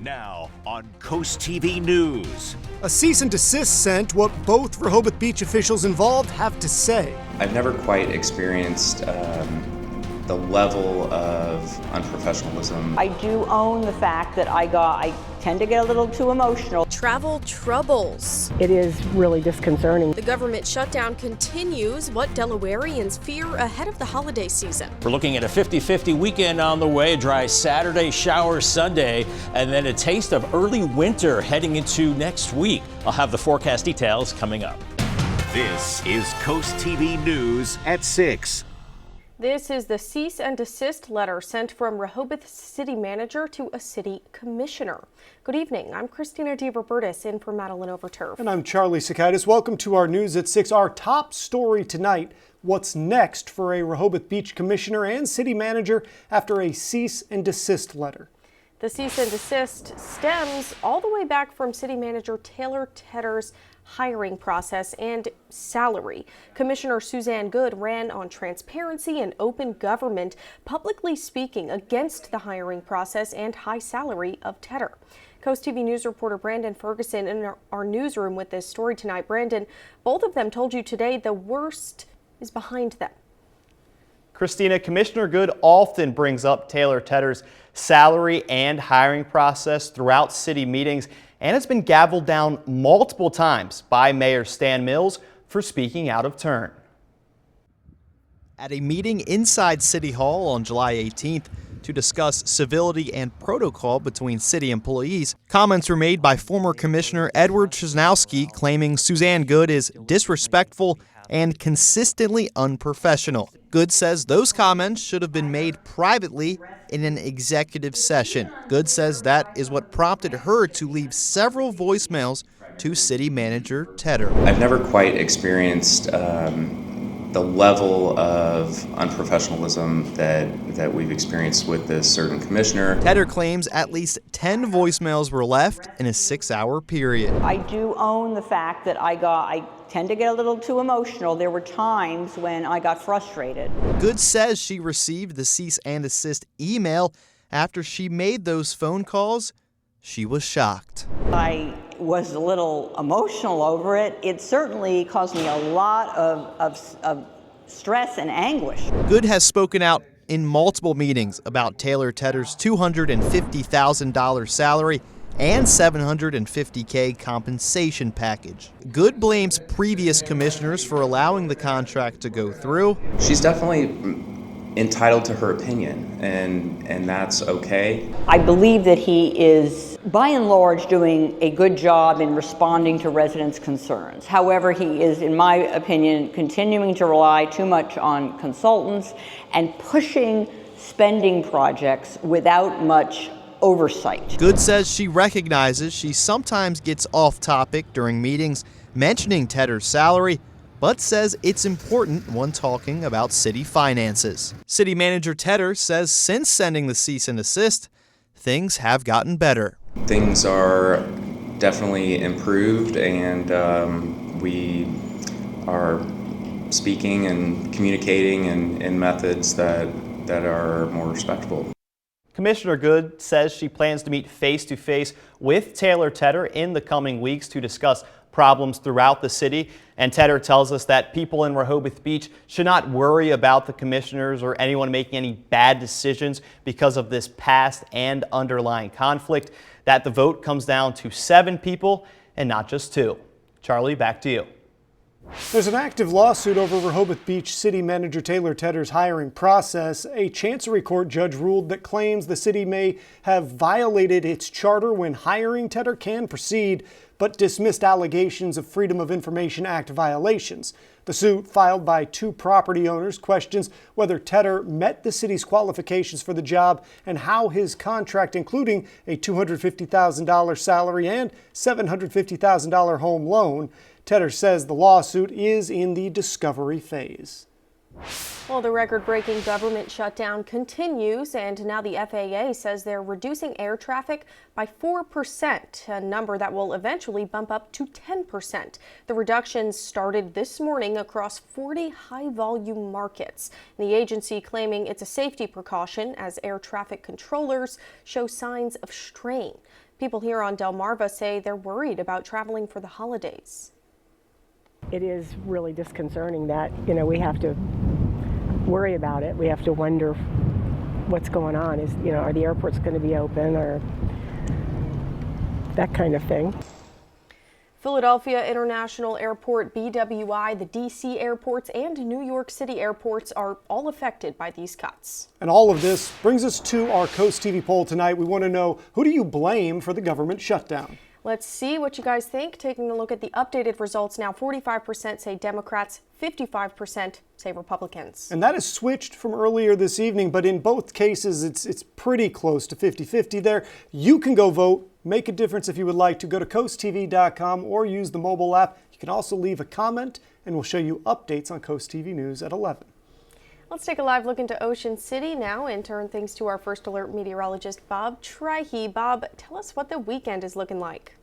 Now on CoastTV News. A cease and desist sent, what both Rehoboth Beach officials involved have to say. I've never quite experienced the level of unprofessionalism. I do own the fact that I tend to get a little too emotional. Travel troubles. It is really disconcerting. The government shutdown continues. What Delawareans fear ahead of the holiday season. We're looking at a 50-50 weekend on the way. Dry Saturday, showers Sunday, and then a taste of early winter heading into next week. I'll have the forecast details coming up. This is CoastTV News at 6. This is the cease and desist letter sent from Rehoboth city manager to a city commissioner. Good evening. I'm Christina DeRobertis in for Madeline Overturf. And I'm Charlie Sakaitis. Welcome to our News at 6. Our top story tonight, what's next for a Rehoboth Beach commissioner and city manager after a cease and desist letter. The cease and desist stems all the way back from city manager Taylour Tedder's hiring process and salary. Commissioner Suzanne Goode ran on transparency and open government, publicly speaking against the hiring process and high salary of Tedder. CoastTV News reporter Brandon Ferguson in our newsroom with this story tonight. Brandon, both of them told you today the worst is behind them. Christina, Commissioner Goode often brings up Taylour Tedder's salary and hiring process throughout city meetings, and it's been gavelled down multiple times by Mayor Stan Mills for speaking out of turn. At a meeting inside City Hall on July 18th to discuss civility and protocol between city employees, comments were made by former Commissioner Edward Chesnowski claiming Suzanne Goode is disrespectful and consistently unprofessional. Goode says those comments should have been made privately in an executive session. Goode says that is what prompted her to leave several voicemails to city manager Tedder. I've never quite experienced the level of unprofessionalism that we've experienced with this certain commissioner. Tedder claims at least 10 voicemails were left in a 6-hour period. I do own the fact that I tend to get a little too emotional. There were times when I got frustrated. Goode says she received the cease and desist email after she made those phone calls. She was shocked. I was a little emotional over it. It certainly caused me a lot of stress and anguish. Goode has spoken out in multiple meetings about Taylour Tedder's $250,000 salary and $750K compensation package. Goode blames previous commissioners for allowing the contract to go through. She's definitely entitled to her opinion, and that's okay. I believe that he is, by and large, doing a good job in responding to residents' concerns. However, he is, in my opinion, continuing to rely too much on consultants and pushing spending projects without much oversight. Goode says she recognizes she sometimes gets off topic during meetings mentioning Tedder's salary, but says it's important when talking about city finances. City Manager Tedder says since sending the cease and desist, things have gotten better. Things are definitely improved, and we are speaking and communicating in methods that are more respectful. Commissioner Goode says she plans to meet face-to-face with Taylour Tedder in the coming weeks to discuss problems throughout the city. And Tedder tells us that people in Rehoboth Beach should not worry about the commissioners or anyone making any bad decisions because of this past and underlying conflict, that the vote comes down to 7 people and not just 2. Charlie, back to you. There's an active lawsuit over Rehoboth Beach City Manager Taylour Tedder's hiring process. A Chancery Court judge ruled that claims the city may have violated its charter when hiring Tedder can proceed, but dismissed allegations of Freedom of Information Act violations. The suit, filed by 2 property owners, questions whether Tedder met the city's qualifications for the job and how his contract, including a $250,000 salary and $750,000 home loan. Tedder says the lawsuit is in the discovery phase. Well, the record-breaking government shutdown continues, and now the FAA says they're reducing air traffic by 4%, a number that will eventually bump up to 10%. The reductions started this morning across 40 high-volume markets. The agency claiming it's a safety precaution as air traffic controllers show signs of strain. People here on Delmarva say they're worried about traveling for the holidays. It is really disconcerting that, we have to worry about it. We have to wonder what's going on. Are the airports going to be open or that kind of thing. Philadelphia International Airport, BWI, the D.C. airports, and New York City airports are all affected by these cuts. And all of this brings us to our Coast TV poll tonight. We want to know, who do you blame for the government shutdown? Let's see what you guys think. Taking a look at the updated results now, 45% say Democrats, 55% say Republicans. And that has switched from earlier this evening, but in both cases, it's pretty close to 50-50 there. You can go vote, make a difference if you would like to. Go to coasttv.com or use the mobile app. You can also leave a comment, and we'll show you updates on Coast TV News at 11. Let's take a live look into Ocean City now and turn things to our First Alert meteorologist, Bob Trihey. Bob, tell us what the weekend is looking like.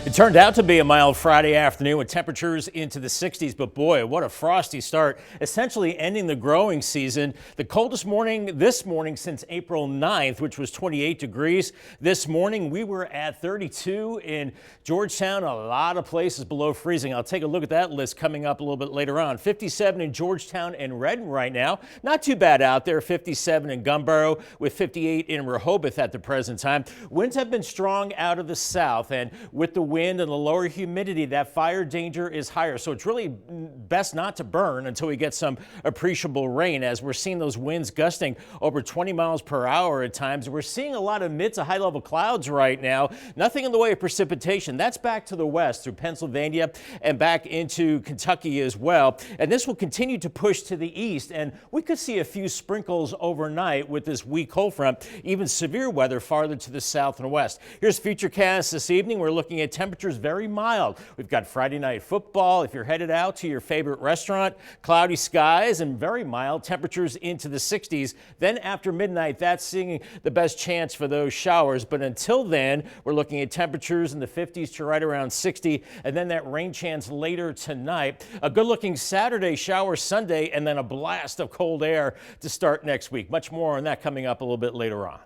It turned out to be a mild Friday afternoon with temperatures into the 60s, but boy, what a frosty start, essentially ending the growing season. The coldest morning this morning since April 9th, which was 28 degrees. This morning we were at 32 in Georgetown, a lot of places below freezing. I'll take a look at that list coming up a little bit later on. 57 in Georgetown and Redden right now. Not too bad out there. 57 in Gumboro with 58 in Rehoboth at the present time. Winds have been strong out of the south, and with the wind and the lower humidity, that fire danger is higher. So it's really best not to burn until we get some appreciable rain, as we're seeing those winds gusting over 20 miles per hour at times. We're seeing a lot of mid to high level clouds right now. Nothing in the way of precipitation. That's back to the west through Pennsylvania and back into Kentucky as well. And this will continue to push to the east, and we could see a few sprinkles overnight with this weak cold front, even severe weather farther to the south and west. Here's Futurecast this evening. We're looking at temperatures very mild. We've got Friday night football. If you're headed out to your favorite restaurant, cloudy skies and very mild temperatures into the 60s. Then after midnight, that's seeing the best chance for those showers. But until then, we're looking at temperatures in the 50s to right around 60, and then that rain chance later tonight. A good looking Saturday shower Sunday, and then a blast of cold air to start next week. Much more on that coming up a little bit later on.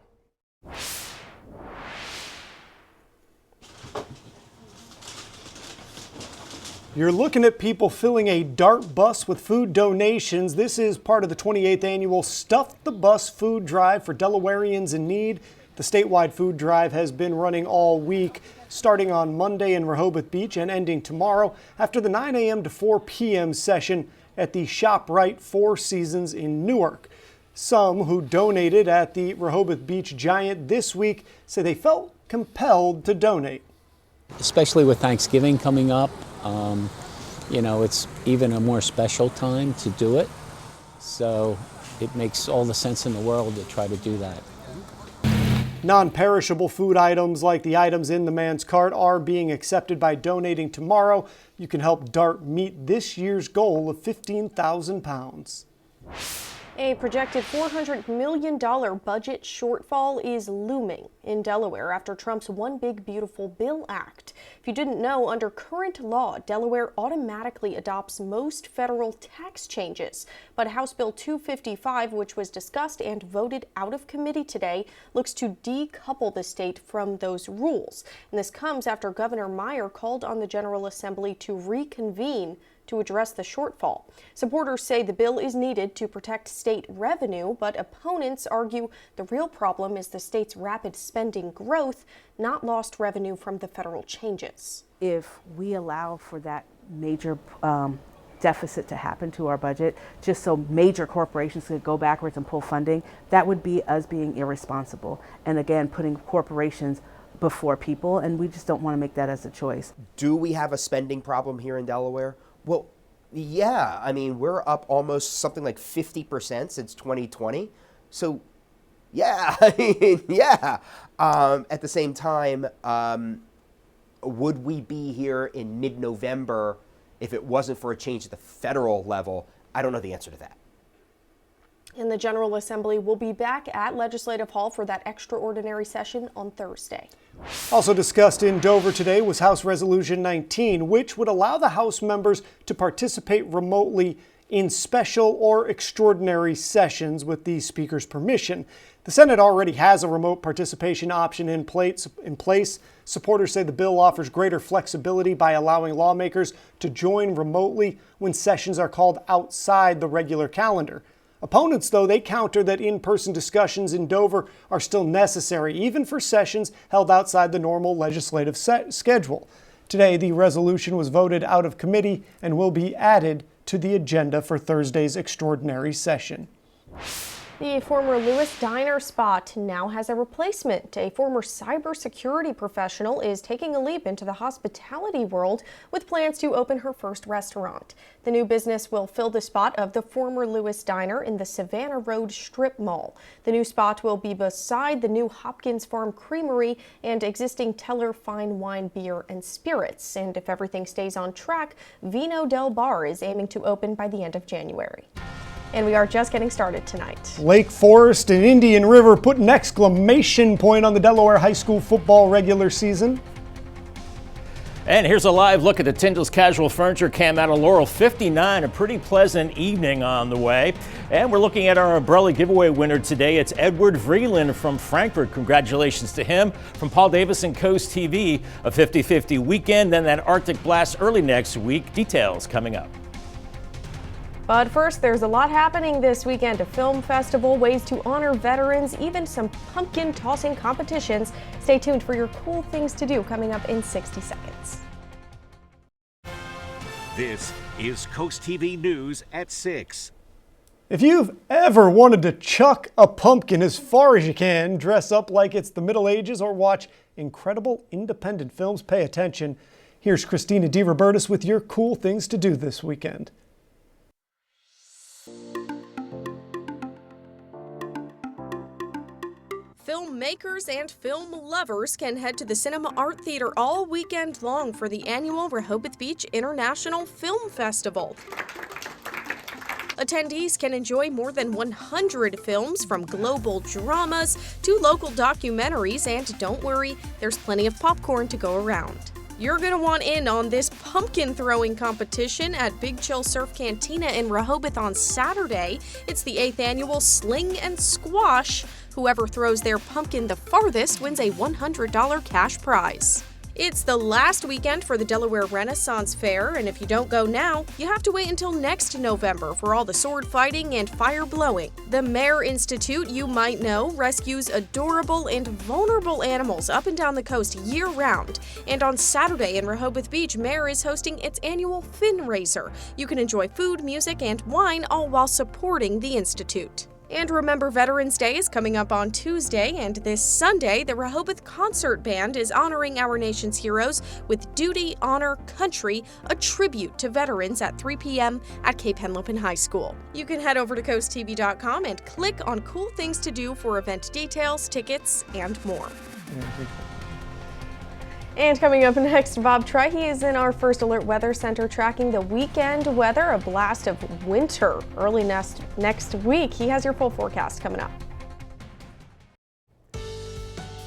You're looking at people filling a DART bus with food donations. This is part of the 28th annual Stuff the Bus food drive for Delawareans in need. The statewide food drive has been running all week, starting on Monday in Rehoboth Beach and ending tomorrow after the 9 a.m. to 4 p.m. session at the ShopRite Four Seasons in Newark. Some who donated at the Rehoboth Beach Giant this week say they felt compelled to donate. Especially with Thanksgiving coming up, it's even a more special time to do it. So it makes all the sense in the world to try to do that. Non-perishable food items like the items in the man's cart are being accepted by donating tomorrow. You can help DART meet this year's goal of 15,000 pounds. A projected $400 million budget shortfall is looming in Delaware after Trump's One Big Beautiful Bill Act. If you didn't know, under current law, Delaware automatically adopts most federal tax changes. But House Bill 255, which was discussed and voted out of committee today, looks to decouple the state from those rules. And this comes after Governor Meyer called on the General Assembly to reconvene to address the shortfall. Supporters say the bill is needed to protect state revenue, but opponents argue the real problem is the state's rapid spending growth, not lost revenue from the federal changes. If we allow for that major deficit to happen to our budget, just so major corporations could go backwards and pull funding, that would be us being irresponsible. And again, putting corporations before people, and we just don't want to make that as a choice. Do we have a spending problem here in Delaware? Well, yeah, I mean, we're up almost something like 50% since 2020. So, yeah, I mean, yeah. At the same time, would we be here in mid-November if it wasn't for a change at the federal level? I don't know the answer to that. And the General Assembly will be back at Legislative Hall for that extraordinary session on Thursday. Also discussed in Dover today was House Resolution 19, which would allow the House members to participate remotely in special or extraordinary sessions with the Speaker's permission. The Senate already has a remote participation option in place. Supporters say the bill offers greater flexibility by allowing lawmakers to join remotely when sessions are called outside the regular calendar. Opponents, though, they counter that in-person discussions in Dover are still necessary, even for sessions held outside the normal legislative schedule. Today, the resolution was voted out of committee and will be added to the agenda for Thursday's extraordinary session. The former Lewis Diner spot now has a replacement. A former cybersecurity professional is taking a leap into the hospitality world with plans to open her first restaurant. The new business will fill the spot of the former Lewis Diner in the Savannah Road Strip Mall. The new spot will be beside the new Hopkins Farm Creamery and existing Taylour Fine Wine, Beer, and Spirits. And if everything stays on track, Vino del Bar is aiming to open by the end of January. And we are just getting started tonight. Lake Forest and Indian River put an exclamation point on the Delaware High School football regular season. And here's a live look at the Tyndall's Casual Furniture Cam out of Laurel 59. A pretty pleasant evening on the way. And we're looking at our umbrella giveaway winner today. It's Edward Vreeland from Frankfort. Congratulations to him. From Paul Davis and Coast TV, a 50-50 weekend, then that Arctic blast early next week. Details coming up. But first, there's a lot happening this weekend. A film festival, ways to honor veterans, even some pumpkin tossing competitions. Stay tuned for your cool things to do coming up in 60 seconds. This is Coast TV News at 6. If you've ever wanted to chuck a pumpkin as far as you can, dress up like it's the Middle Ages, or watch incredible independent films, pay attention. Here's Christina DeRobertis with your cool things to do this weekend. Filmmakers and film lovers can head to the Cinema Art Theater all weekend long for the annual Rehoboth Beach International Film Festival. Attendees can enjoy more than 100 films, from global dramas to local documentaries, and don't worry, there's plenty of popcorn to go around. You're going to want in on this pumpkin throwing competition at Big Chill Surf Cantina in Rehoboth on Saturday. It's the 8th annual Sling and Squash. Whoever throws their pumpkin the farthest wins a $100 cash prize. It's the last weekend for the Delaware Renaissance Fair, and if you don't go now, you have to wait until next November for all the sword fighting and fire blowing. The Mare Institute, you might know, rescues adorable and vulnerable animals up and down the coast year-round. And on Saturday in Rehoboth Beach, Mare is hosting its annual Fin Raiser. You can enjoy food, music, and wine, all while supporting the Institute. And remember, Veterans Day is coming up on Tuesday, and this Sunday, the Rehoboth Concert Band is honoring our nation's heroes with Duty, Honor, Country, a tribute to veterans at 3 p.m. at Cape Henlopen High School. You can head over to CoastTV.com and click on Cool Things to Do for event details, tickets, and more. And coming up next, Bob Trihey is in our First Alert Weather Center tracking the weekend weather, a blast of winter early next week. He has your full forecast coming up.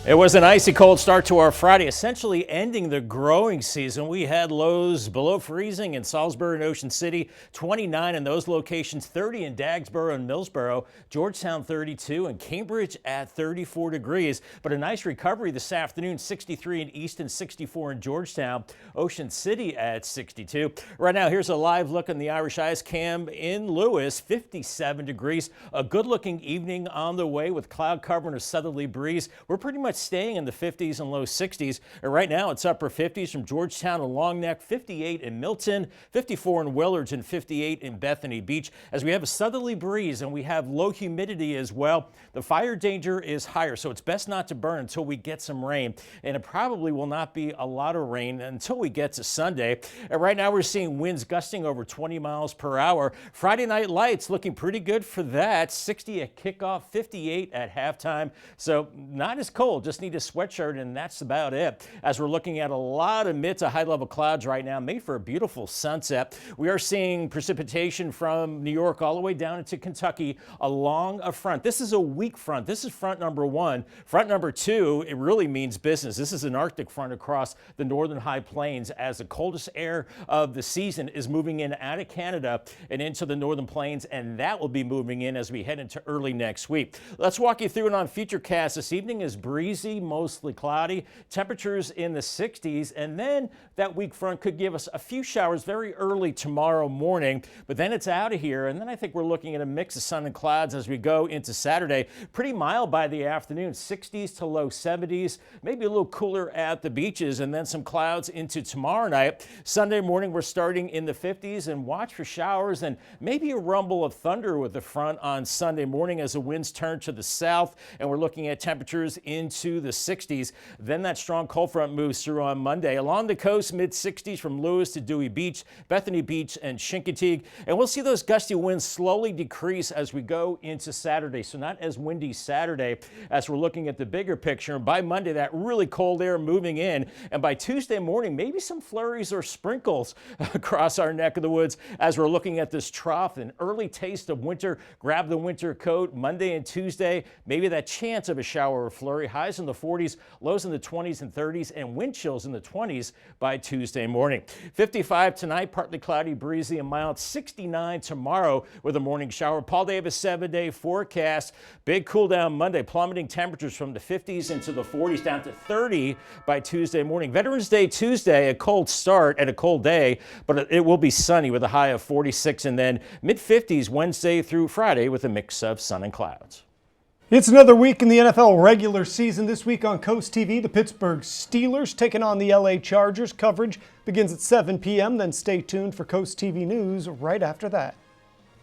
It was an icy cold start to our Friday, essentially ending the growing season. We had lows below freezing in Salisbury and Ocean City, 29 in those locations, 30 in Dagsboro and Millsboro, Georgetown 32, and Cambridge at 34 degrees. But a nice recovery this afternoon, 63 in Easton, 64 in Georgetown, Ocean City at 62. Right now, here's a live look on the Irish Ice Cam in Lewis, 57 degrees. A good-looking evening on the way with cloud cover and a southerly breeze. We're pretty much staying in the 50s and low 60s. Right now, it's upper 50s from Georgetown and Long Neck, 58 in Milton, 54 in Willards, and 58 in Bethany Beach. As we have a southerly breeze and we have low humidity as well, the fire danger is higher, so it's best not to burn until we get some rain. And it probably will not be a lot of rain until we get to Sunday. And right now, we're seeing winds gusting over 20 miles per hour. Friday night lights looking pretty good for that. 60 at kickoff, 58 at halftime. So not as cold. Just need a sweatshirt, and that's about it. As we're looking at a lot of mid to high level clouds right now, made for a beautiful sunset. We are seeing precipitation from New York all the way down into Kentucky along a front. This is a weak front. This is front number 1. Front number 2, it really means business. This is an Arctic front across the northern high plains as the coldest air of the season is moving in out of Canada and into the northern plains, and that will be moving in as we head into early next week. Let's walk you through it on Futurecast. This evening is breezy, mostly cloudy, temperatures in the 60s, and then that weak front could give us a few showers very early tomorrow morning, but then it's out of here, and then I think we're looking at a mix of sun and clouds as we go into Saturday. Pretty mild by the afternoon, 60s to low 70s, maybe a little cooler at the beaches, and then some clouds into tomorrow night. Sunday morning, we're starting in the 50s, and watch for showers and maybe a rumble of thunder with the front on Sunday morning as the winds turn to the south, and we're looking at temperatures into the 60s. Then that strong cold front moves through on Monday. Along the coast, mid-60s from Lewis to Dewey Beach, Bethany Beach, and Chincoteague, and we'll see those gusty winds slowly decrease as we go into Saturday. So not as windy Saturday as we're looking at the bigger picture. And by Monday, that really cold air moving in, and by Tuesday morning, maybe some flurries or sprinkles across our neck of the woods as we're looking at this trough, an early taste of winter. Grab the winter coat. Monday and Tuesday, maybe that chance of a shower or flurry. Highs in the 40s, lows in the 20s and 30s, and wind chills in the 20s by Tuesday morning. 55 tonight, partly cloudy, breezy, and mild. 69 tomorrow with a morning shower. Paul Davis 7-day forecast. Big cool down Monday, plummeting temperatures from the 50s into the 40s down to 30 by Tuesday morning. Veterans Day Tuesday, a cold start and a cold day, but it will be sunny with a high of 46, and then mid-50s Wednesday through Friday with a mix of sun and clouds. It's another week in the NFL regular season. This week on CoastTV, the Pittsburgh Steelers taking on the LA Chargers. Coverage begins at 7 p.m. Then stay tuned for CoastTV News right after that.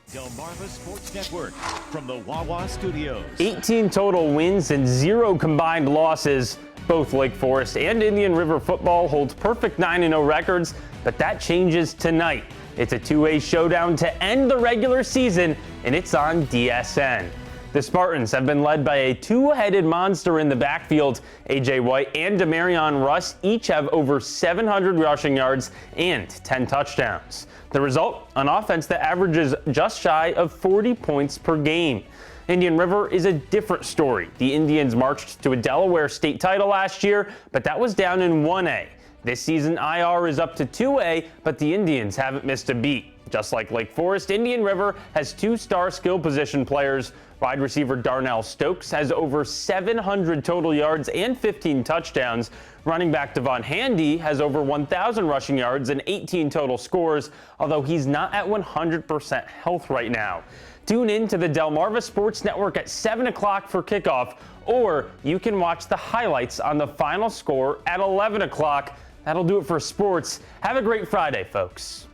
Delmarva Sports Network from the Wawa Studios. 18 total wins and 0 combined losses. Both Lake Forest and Indian River football holds perfect 9-0 records, but that changes tonight. It's a two-way showdown to end the regular season, and it's on DSN. The Spartans have been led by a two-headed monster in the backfield. A.J. White and Demarion Russ each have over 700 rushing yards and 10 touchdowns. The result, an offense that averages just shy of 40 points per game. Indian River is a different story. The Indians marched to a Delaware state title last year, but that was down in 1A. This season, IR is up to 2A, but the Indians haven't missed a beat. Just like Lake Forest, Indian River has 2 star skill position players. Wide receiver Darnell Stokes has over 700 total yards and 15 touchdowns. Running back Devon Handy has over 1,000 rushing yards and 18 total scores, although he's not at 100% health right now. Tune in to the Delmarva Sports Network at 7 o'clock for kickoff, or you can watch the highlights on the final score at 11 o'clock. That'll do it for sports. Have a great Friday, folks.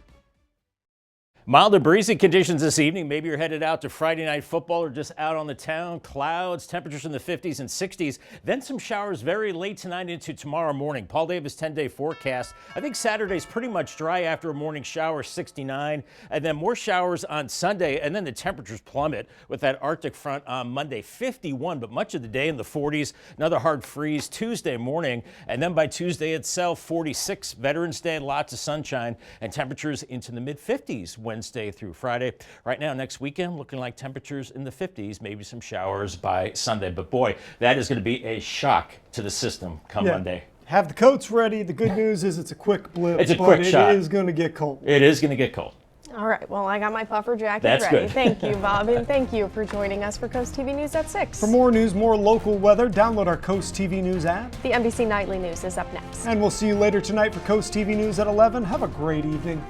Mild and breezy conditions this evening. Maybe you're headed out to Friday night football or just out on the town. Clouds, temperatures in the 50s and 60s. Then some showers very late tonight into tomorrow morning. Paul Davis 10-day forecast. I think Saturday's pretty much dry after a morning shower, 69. And then more showers on Sunday. And then the temperatures plummet with that Arctic front on Monday, 51. But much of the day in the 40s. Another hard freeze Tuesday morning. And then by Tuesday itself, 46. Veterans Day, lots of sunshine. And temperatures into the mid-50s Wednesday through Friday. Right now, next weekend, looking like temperatures in the 50s, maybe some showers by Sunday. But boy, that is going to be a shock to the system come Monday. Have the coats ready. The good news is it's a quick blip. It's a quick shot. It is going to get cold. It is going to get cold. All right, well, I got my puffer jacket That's ready. good. Thank you, Bob, and thank you for joining us for Coast TV News at 6. For more news, more local weather, download our Coast TV News app. The NBC Nightly News is up next. And we'll see you later tonight for Coast TV News at 11. Have a great evening.